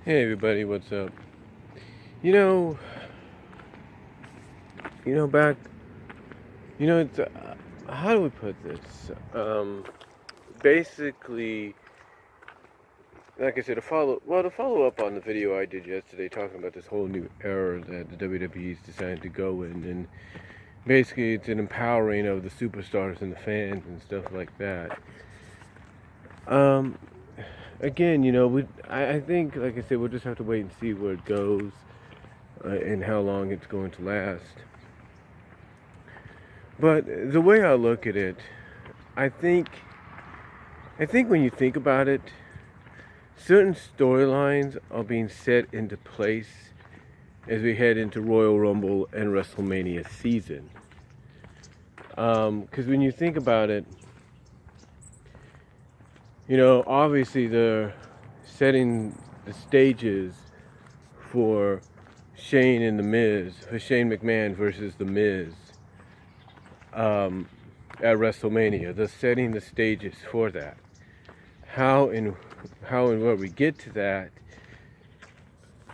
Hey everybody, what's up? You know, back, it's, how do we put this? Basically, like I said, to follow up on the video I did yesterday talking about this whole new era that the WWE's decided to go in, and basically it's an empowering of the superstars and the fans and stuff like that. Again, I think, like I said, we'll just have to wait and see where it goes and how long it's going to last. But the way I look at it, I think when you think about it, certain storylines are being set into place as we head into Royal Rumble and WrestleMania season. Because when you think about it, obviously they're setting the stages for Shane and The Miz, for Shane McMahon versus The Miz at WrestleMania. They're setting the stages for that. How and where we get to that,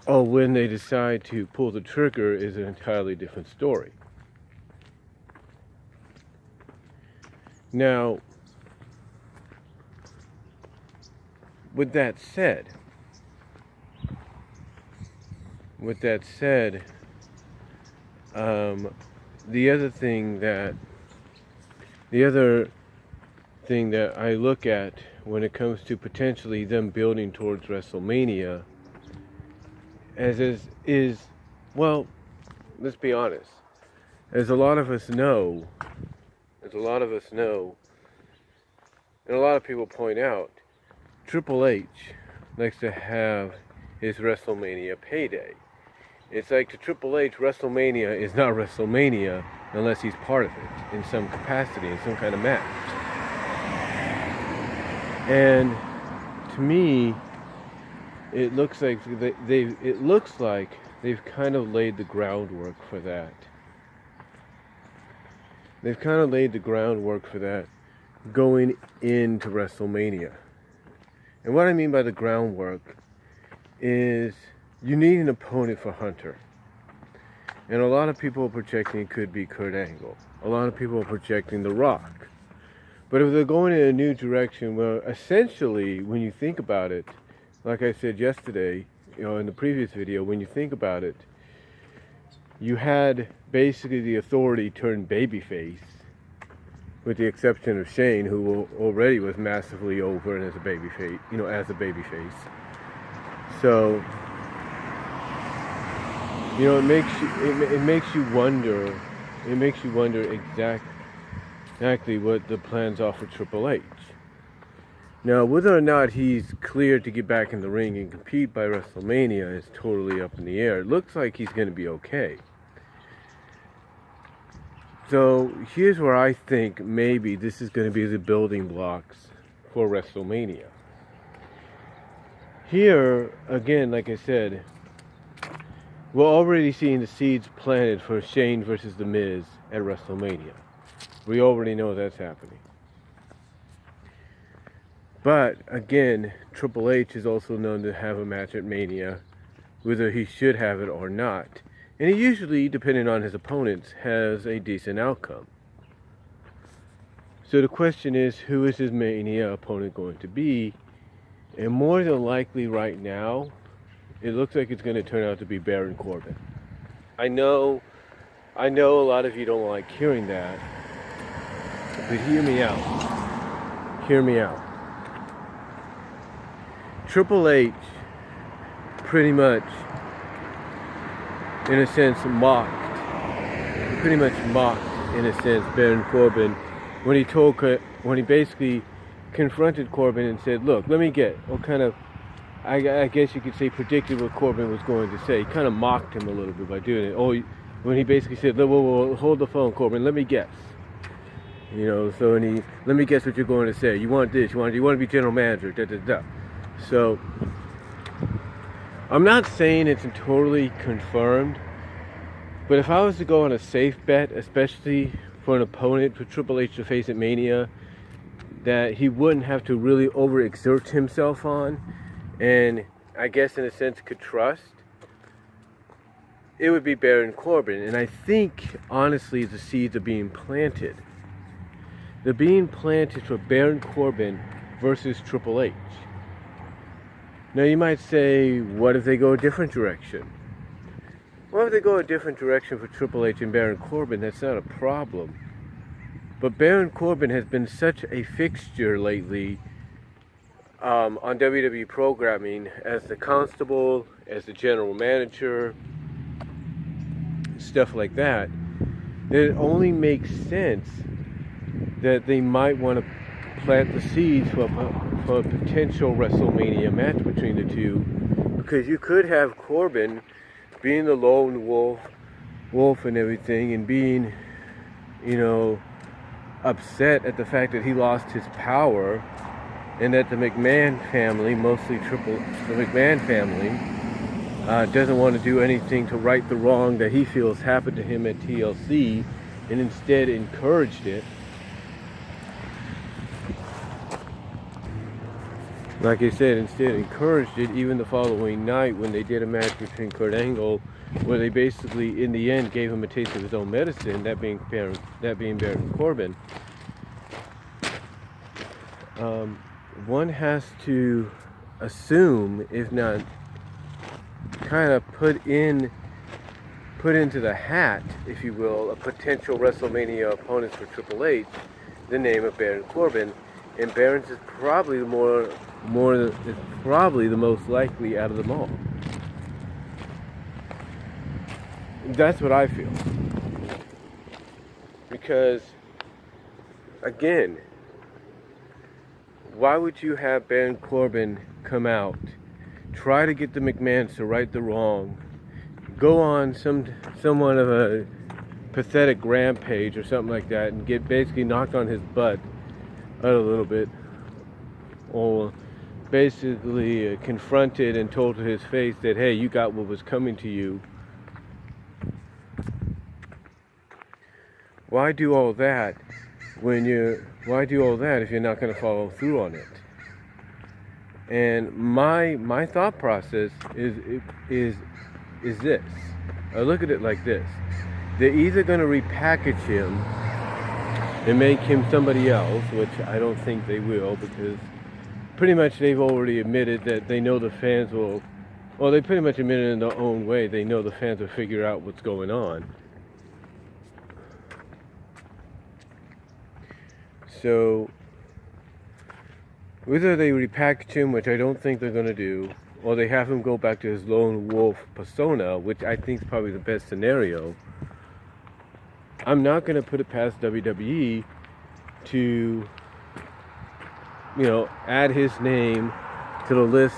or when they decide to pull the trigger, is an entirely different story. Now, with that said, the other thing that I look at when it comes to potentially them building towards WrestleMania is, well, let's be honest. As a lot of us know, and a lot of people point out, Triple H likes to have his WrestleMania payday. It's like to Triple H, WrestleMania is not WrestleMania unless he's part of it in some capacity, in some kind of match. And to me, it looks like they've kind of laid the groundwork for that. They've kind of laid the groundwork for that going into WrestleMania. And what I mean by the groundwork is you need an opponent for Hunter. And a lot of people are projecting it could be Kurt Angle. A lot of people are projecting The Rock. But if they're going in a new direction, well, essentially, when you think about it, like I said yesterday, in the previous video, when you think about it, you had basically the Authority turn babyface, with the exception of Shane, who already was massively over as a babyface, So, it makes you wonder exactly what the plans are for Triple H. Now, whether or not he's cleared to get back in the ring and compete by WrestleMania is totally up in the air. It looks like he's going to be okay. So here's where I think maybe this is going to be the building blocks for WrestleMania. Here, again, like I said, we're already seeing the seeds planted for Shane versus The Miz at WrestleMania. We already know that's happening. But, again, Triple H is also known to have a match at Mania, whether he should have it or not. And he usually, depending on his opponents, has a decent outcome. So the question is, who is his Mania opponent going to be? And more than likely right now, it looks like it's going to turn out to be Baron Corbin. I know a lot of you don't like hearing that, but hear me out. Triple H pretty much, in a sense, mocked Baron Corbin when he basically confronted Corbin and said, look, let me get what kind of, I guess you could say, predicted what Corbin was going to say. He kind of mocked him a little bit by doing it. When he basically said, whoa, hold the phone, Corbin, let me guess. Let me guess what you're going to say. You want this, you want to be general manager, da. So, I'm not saying it's totally confirmed, but if I was to go on a safe bet, especially for an opponent for Triple H to face at Mania, that he wouldn't have to really overexert himself on, and I guess in a sense, could trust, it would be Baron Corbin. And I think, honestly, the seeds are being planted. They're being planted for Baron Corbin versus Triple H. Now you might say, what if they go a different direction? Well, if they go a different direction for Triple H and Baron Corbin, that's not a problem. But Baron Corbin has been such a fixture lately on WWE programming as the constable, as the general manager, stuff like that, that it only makes sense that they might want to plant the seeds for a potential WrestleMania match between the two, because you could have Corbin being the lone wolf and everything, and being, upset at the fact that he lost his power, and that the McMahon family, mostly the McMahon family, doesn't want to do anything to right the wrong that he feels happened to him at TLC, and instead encouraged it. Like I said, instead encouraged it, even the following night when they did a match between Kurt Angle, where they basically, in the end, gave him a taste of his own medicine, that being Baron Corbin. One has to assume, if not kind of put into the hat, if you will, a potential WrestleMania opponent for Triple H, the name of Baron Corbin. And Baron's is probably probably the most likely out of them all. That's what I feel. Because, again, why would you have Baron Corbin come out, try to get the McMahons to right the wrong, go on somewhat of a pathetic rampage or something like that, and get basically knocked on his butt a little bit, or basically confronted and told to his face that, hey, you got what was coming to you. Why do all that if you're not going to follow through on it? And my thought process is this. I look at it like this. They're either going to repackage him and make him somebody else, which I don't think they will, because pretty much they've already admitted that they know the fans will, well, they pretty much admitted in their own way, they know the fans will figure out what's going on. So, whether they repackage him, which I don't think they're going to do, or they have him go back to his lone wolf persona, which I think is probably the best scenario, I'm not going to put it past WWE to, add his name to the list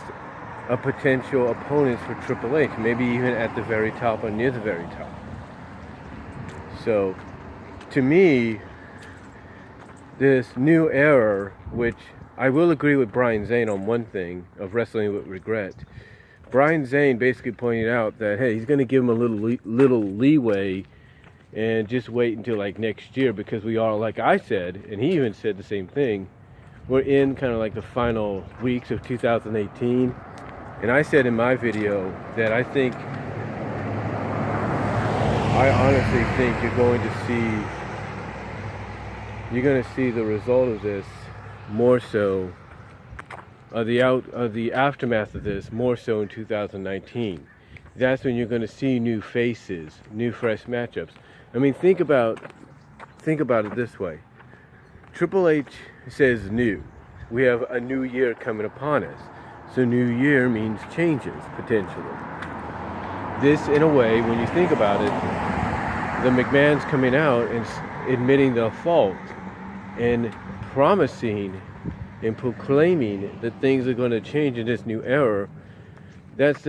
of potential opponents for Triple H, maybe even at the very top or near the very top. So, to me, this new era, which I will agree with Brian Zane on one thing, of Wrestling with Regret. Brian Zane basically pointed out that, hey, he's going to give him a little leeway and just wait until like next year, because we are, like I said, and he even said the same thing, we're in kind of like the final weeks of 2018, and I said in my video that I honestly think you're going to see the result of this more so, the aftermath of this more so in 2019. That's when you're going to see new faces, new fresh matchups. I mean, think about it this way. Triple H says new. We have a new year coming upon us. So new year means changes, potentially. This, in a way, when you think about it, the McMahons coming out and admitting their fault and promising and proclaiming that things are going to change in this new era, that's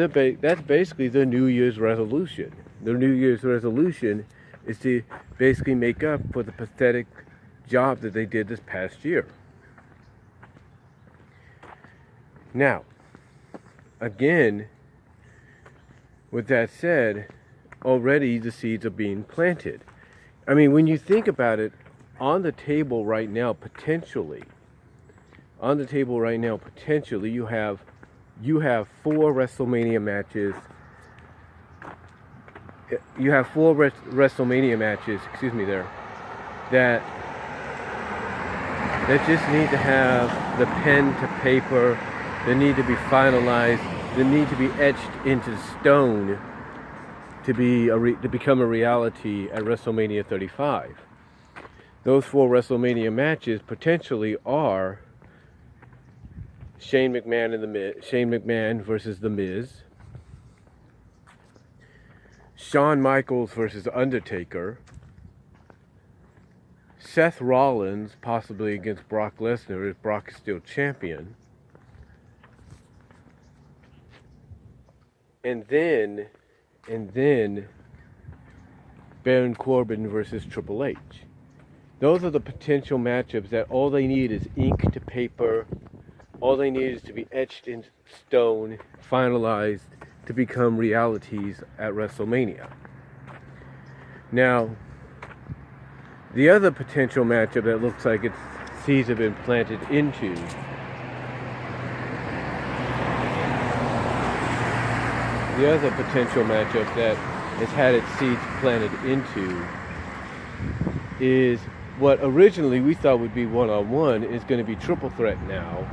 basically the New Year's resolution. The New Year's resolution is to basically make up for the pathetic job that they did this past year. Now, again, with that said, already the seeds are being planted. I mean, when you think about it, on the table right now, potentially, you have you have 4 WrestleMania matches. You have 4 WrestleMania matches, that just need to have the pen to paper, they need to be finalized, they need to be etched into stone to become a reality at WrestleMania 35. Those 4 WrestleMania matches potentially are Shane McMahon versus The Miz, Shawn Michaels versus Undertaker, Seth Rollins possibly against Brock Lesnar if Brock is still champion, and then Baron Corbin versus Triple H. Those are the potential matchups that all they need is ink to paper. All they need is to be etched in stone, finalized, to become realities at WrestleMania. Now, the other potential matchup that looks like its seeds have been planted into the other potential matchup that has had its seeds planted into is what originally we thought would be one-on-one is going to be triple threat now.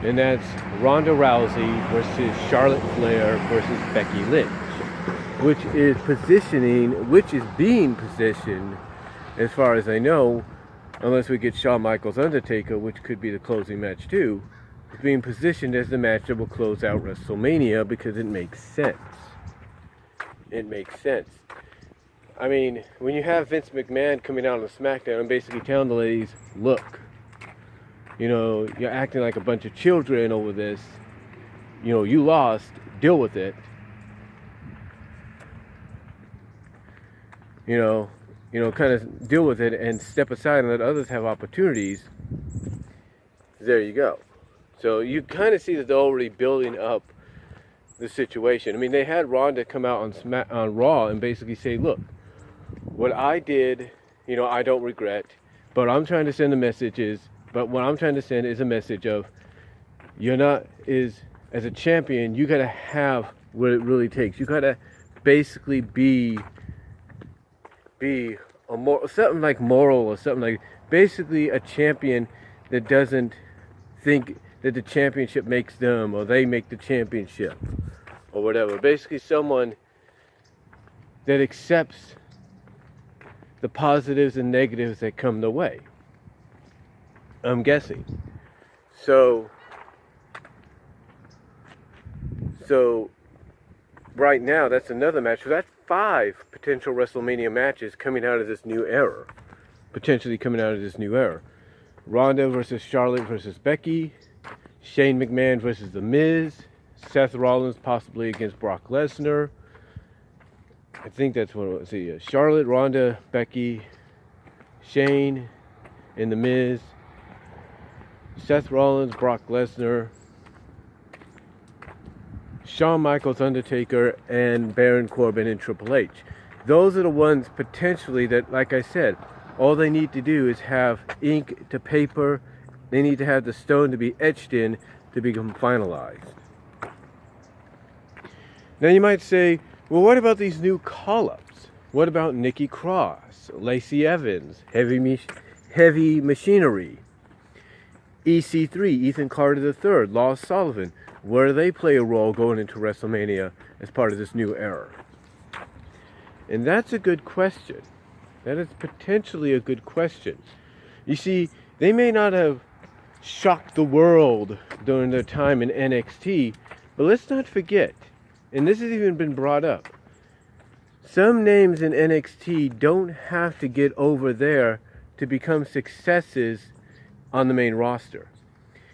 And that's Ronda Rousey versus Charlotte Flair versus Becky Lynch, which is being positioned, as far as I know, unless we get Shawn Michaels Undertaker, which could be the closing match too, is being positioned as the match that will close out WrestleMania because it makes sense. It makes sense. I mean, when you have Vince McMahon coming out on SmackDown and basically telling the ladies, look, you're acting like a bunch of children over this. You lost. Deal with it. Kind of deal with it and step aside and let others have opportunities. There you go. So you kind of see that they're already building up the situation. I mean, they had Ronda come out on Raw and basically say, look, what I did, I don't regret, but I'm trying to send a message is, but what I'm trying to send is a message of, as a champion, you got to have what it really takes. You got to basically be something like moral or something like, basically a champion that doesn't think that the championship makes them or they make the championship or whatever. Basically someone that accepts the positives and negatives that come their way. I'm guessing. So right now, that's another match. So that's 5 potential WrestleMania matches coming out of this new era. Potentially coming out of this new era. Ronda versus Charlotte versus Becky. Shane McMahon versus The Miz. Seth Rollins possibly against Brock Lesnar. I think that's what it was. See, Charlotte, Ronda, Becky, Shane, and The Miz. Seth Rollins, Brock Lesnar, Shawn Michaels, Undertaker, and Baron Corbin and Triple H. Those are the ones potentially that, like I said, all they need to do is have ink to paper. They need to have the stone to be etched in to become finalized. Now you might say, well, what about these new call-ups? What about Nikki Cross, Lacey Evans, Heavy Machinery, EC3, Ethan Carter III, Lars Sullivan? Where do they play a role going into WrestleMania as part of this new era? And that's a good question. That is potentially a good question. You see, they may not have shocked the world during their time in NXT, but let's not forget, and this has even been brought up, some names in NXT don't have to get over there to become successes on the main roster.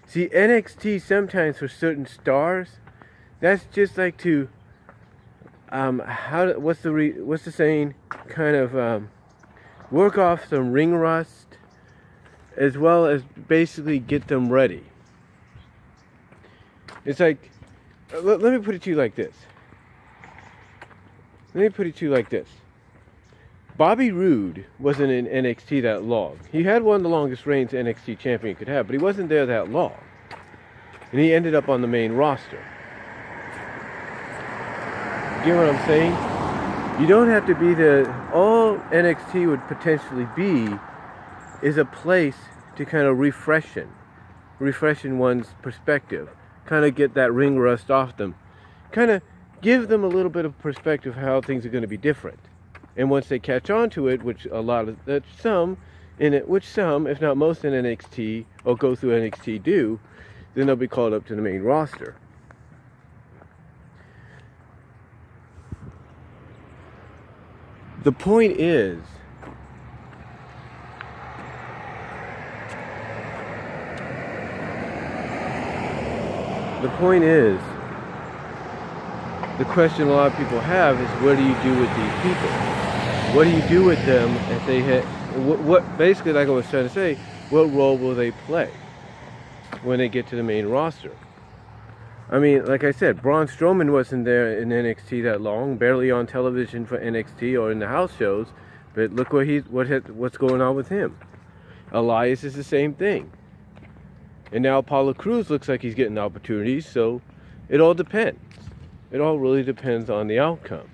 See, NXT sometimes for certain stars, that's just like to, what's the saying? Kind of work off some ring rust, as well as basically get them ready. It's like, let me put it to you like this. Bobby Roode wasn't in NXT that long. He had one of the longest reigns NXT champion could have, but he wasn't there that long. and he ended up on the main roster. Get what I'm saying? You don't have to be all NXT would potentially be is a place to kind of refreshing one's perspective, kind of get that ring rust off them, kind of give them a little bit of perspective how things are going to be different. And once they catch on to it, which some, if not most in NXT or go through NXT do, then they'll be called up to the main roster. The point is, the question a lot of people have is, what do you do with these people? What do you do with them if they hit? What basically, like I was trying to say, what role will they play when they get to the main roster? I mean, like I said, Braun Strowman wasn't there in NXT that long, barely on television for NXT or in the house shows. But look what's going on with him. Elias is the same thing. And now Apollo Crews looks like he's getting opportunities, so it all depends. It all really depends on the outcome.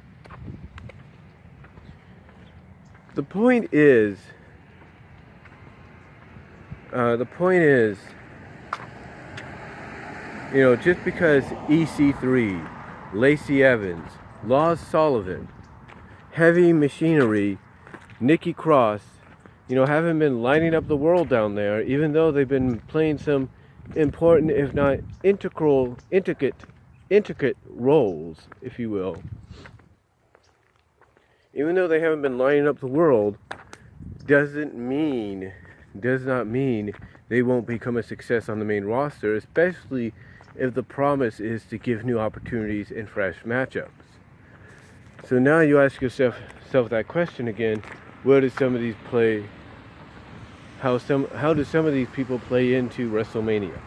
The point is, just because EC3, Lacey Evans, Lars Sullivan, Heavy Machinery, Nikki Cross, haven't been lighting up the world down there, even though they've been playing some important, if not intricate roles, if you will. Even though they haven't been lining up the world, does not mean they won't become a success on the main roster, especially if the promise is to give new opportunities and fresh matchups. So now you ask yourself that question again: where do some of these play? How do some of these people play into WrestleMania?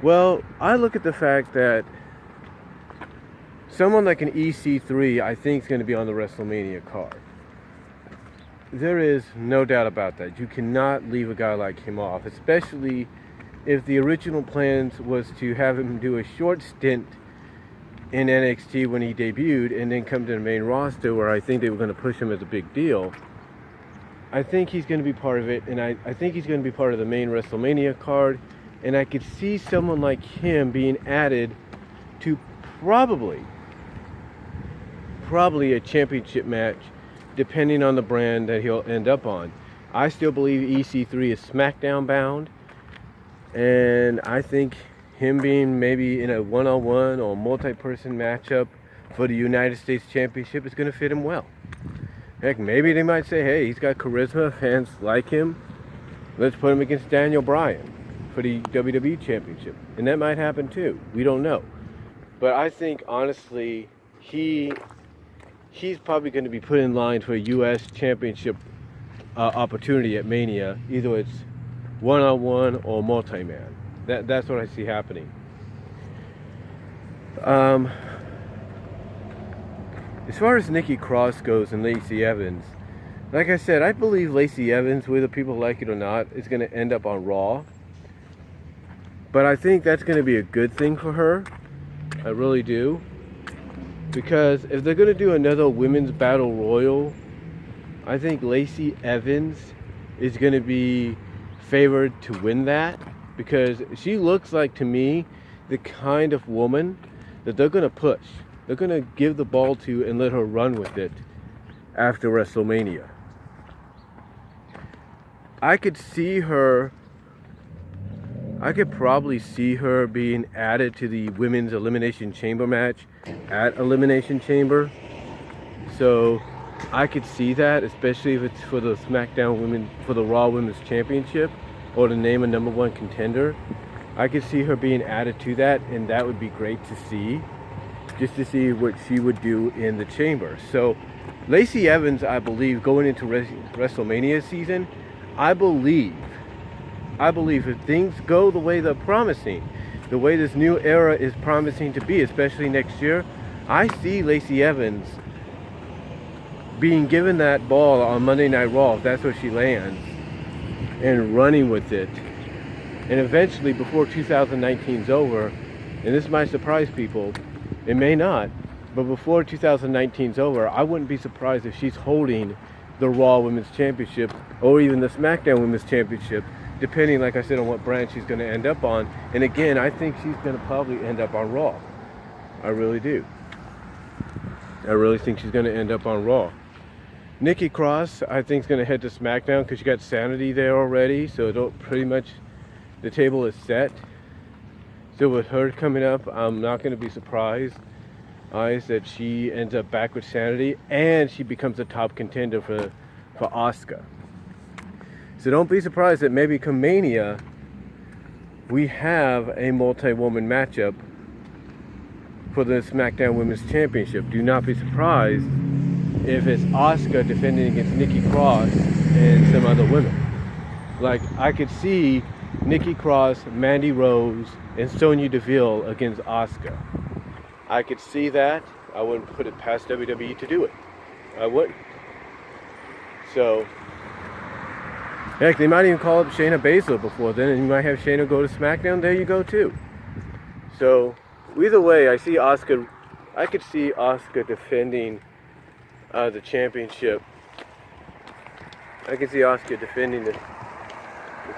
Well, I look at the fact that someone like an EC3, I think, is going to be on the WrestleMania card. There is no doubt about that. You cannot leave a guy like him off, especially if the original plans was to have him do a short stint in NXT when he debuted and then come to the main roster, where I think they were going to push him as a big deal. I think he's going to be part of it, and I think he's going to be part of the main WrestleMania card, and I could see someone like him being added to probably a championship match, depending on the brand that he'll end up on. I still believe EC3 is SmackDown bound, and I think him being maybe in a one-on-one or multi-person matchup for the United States Championship is going to fit him well. Heck, maybe they might say, hey, he's got charisma, fans like him, let's put him against Daniel Bryan for the WWE Championship. And that might happen too. We don't know. But I think, honestly, he's probably going to be put in line for a U.S. Championship opportunity at Mania. Either it's one-on-one or multi-man. That's what I see happening. As far as Nikki Cross goes and Lacey Evans, like I said, I believe Lacey Evans, whether people like it or not, is going to end up on Raw. But I think that's going to be a good thing for her. I really do. Because if they're going to do another women's battle royal, I think Lacey Evans is going to be favored to win that. Because she looks like, to me, the kind of woman that they're going to push. They're going to give the ball to and let her run with it after WrestleMania. I could probably see her being added to the Women's Elimination Chamber match at Elimination Chamber. So I could see that, especially if it's for the for the Raw Women's Championship, or to name a number one contender. I could see her being added to that, and that would be great to see. Just to see what she would do in the chamber. So Lacey Evans, I believe, going into WrestleMania season, I believe if things go the way they're promising, the way this new era is promising to be, especially next year, I see Lacey Evans being given that ball on Monday Night Raw, if that's where she lands, and running with it And eventually, before 2019's over, and this might surprise people, it may not, but before 2019's over, I wouldn't be surprised if she's holding the Raw Women's Championship or even the SmackDown Women's Championship, depending, like I said, on what brand she's going to end up on. And again, I think she's going to probably end up on Raw. I really do. I really think she's going to end up on Raw. Nikki Cross, I think, is going to head to SmackDown because you got Sanity there already, so pretty much the table is set. So with her coming up, I'm not going to be surprised that she ends up back with Sanity and she becomes a top contender for Asuka. So don't be surprised that maybe come Mania we have a multi-woman matchup for the SmackDown Women's Championship. Do not be surprised if it's Asuka defending against Nikki Cross and some other women. Like, I could see Nikki Cross, Mandy Rose, and Sonya Deville against Asuka. I could see that. I wouldn't put it past WWE to do it. I wouldn't. So, heck, they might even call up Shayna Baszler before then, and you might have Shayna go to SmackDown. There you go too. So, either way, I see Asuka. I could see Asuka defending the championship. I could see Asuka defending the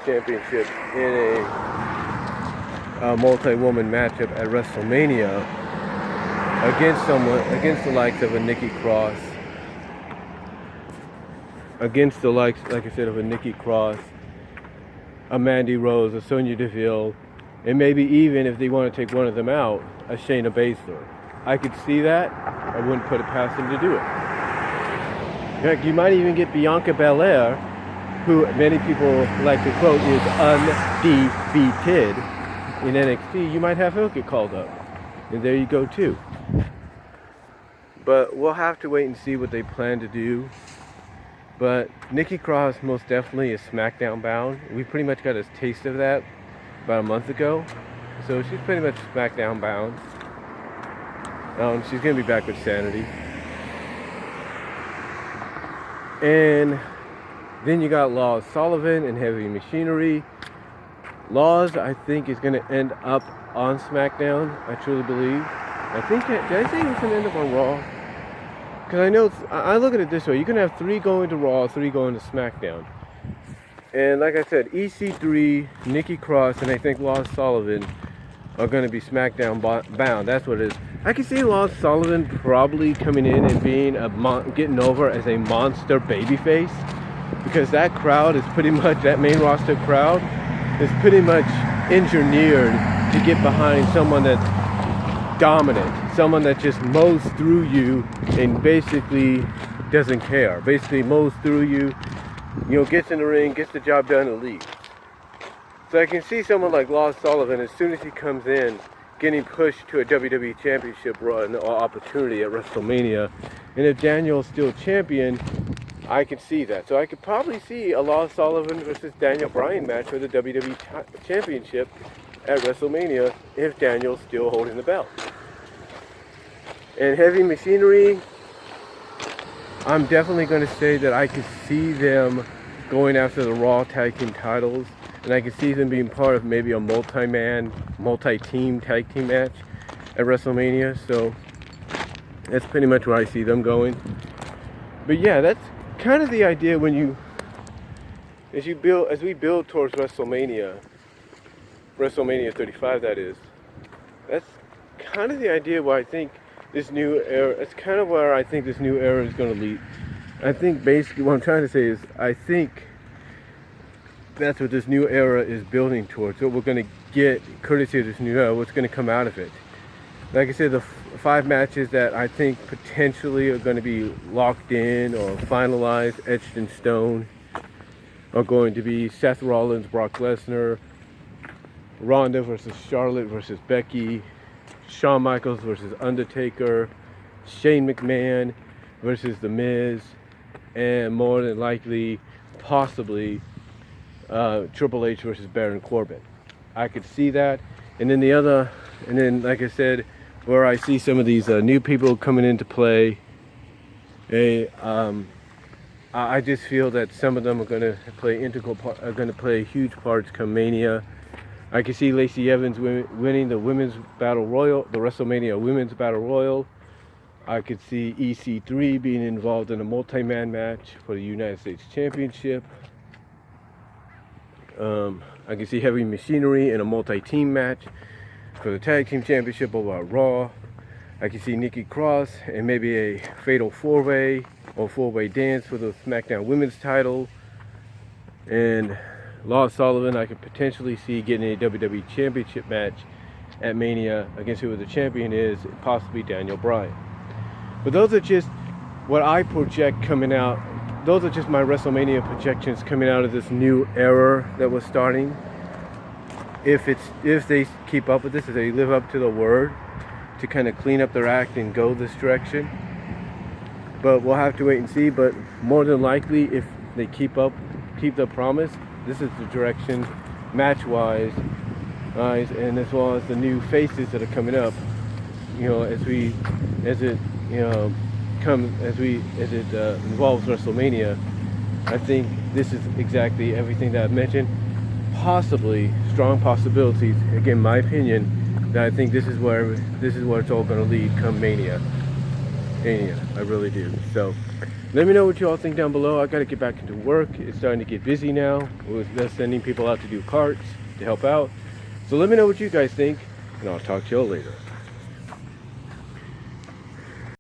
championship in a multi-woman matchup at WrestleMania against the likes of a Nikki Cross, against the likes, like I said, of a Nikki Cross, a Mandy Rose, a Sonya Deville, and maybe even, if they want to take one of them out, a Shayna Baszler. I could see that. I wouldn't put it past them to do it. Heck, you might even get Bianca Belair, who many people like to quote is undefeated in NXT. You might have her get called up. And there you go too. But we'll have to wait and see what they plan to do. But Nikki Cross most definitely is SmackDown bound. We pretty much got a taste of that about a month ago. So she's pretty much SmackDown bound. She's going to be back with Sanity. And then you got Laws Sullivan and Heavy Machinery. Laws, I think, is going to end up on SmackDown. I truly believe. I think, did I say he was going to end up on Raw? Because I know, I look at it this way. You're going to have 3 going to Raw, 3 going to SmackDown. And like I said, EC3, Nikki Cross, and I think Laws Sullivan are going to be SmackDown bound. That's what it is. I can see Laws Sullivan probably coming in and being getting over as a monster babyface, because that crowd is pretty much, that main roster crowd is pretty much engineered to get behind someone that's dominant, someone that just mows through you and basically doesn't care. Basically mows through you, gets in the ring, gets the job done, and leaves. So I can see someone like Laws Sullivan, as soon as he comes in, getting pushed to a WWE Championship run or opportunity at WrestleMania. And if Daniel's still champion, I can see that. So I could probably see a Laws Sullivan versus Daniel Bryan match for the WWE Championship at WrestleMania if Daniel's still holding the belt. And Heavy Machinery, I'm definitely going to say that I could see them going after the Raw Tag Team titles. And I could see them being part of maybe a multi-team tag team match at WrestleMania. So that's pretty much where I see them going. But yeah, that's kind of the idea as we build towards WrestleMania 35, that is. That's kind of the idea where I think this new era, it's kind of where I think this new era is going to lead. I think basically what I'm trying to say is, I think that's what this new era is building towards. What we're going to get, courtesy of this new era, what's going to come out of it. Like I said, the 5 matches that I think potentially are going to be locked in or finalized, etched in stone, are going to be Seth Rollins, Brock Lesnar, Ronda versus Charlotte versus Becky, Shawn Michaels versus Undertaker, Shane McMahon versus The Miz, and more than likely, possibly, Triple H versus Baron Corbin. I could see that. And then like I said, where I see some of these new people coming into play, I just feel that some of them are going to play huge parts come Mania. I can see Lacey Evans winning the women's battle royal, the WrestleMania women's battle royal. I could see EC3 being involved in a multi-man match for the United States Championship. I can see Heavy Machinery in a multi-team match for the Tag Team Championship over at Raw. I can see Nikki Cross and maybe a fatal four-way or four-way dance for the SmackDown Women's title. And Lars Sullivan, I could potentially see getting a WWE Championship match at Mania against whoever the champion is, possibly Daniel Bryan. But those are just what I project coming out. Those are just my WrestleMania projections coming out of this new era that was starting. If they keep up with this, if they live up to the word to kind of clean up their act and go this direction. But we'll have to wait and see. But more than likely, if they keep the promise, this is the direction match-wise, and as well as the new faces that are coming up. You know, as it involves WrestleMania, I think this is exactly everything that I've mentioned. Possibly strong possibilities. Again, my opinion, that I think this is where it's all going to lead come Mania. I really do. So let me know what you all think down below. I got to get back into work. It's starting to get busy now with just sending people out to do carts to help out. So let me know what you guys think, and I'll talk to you all later.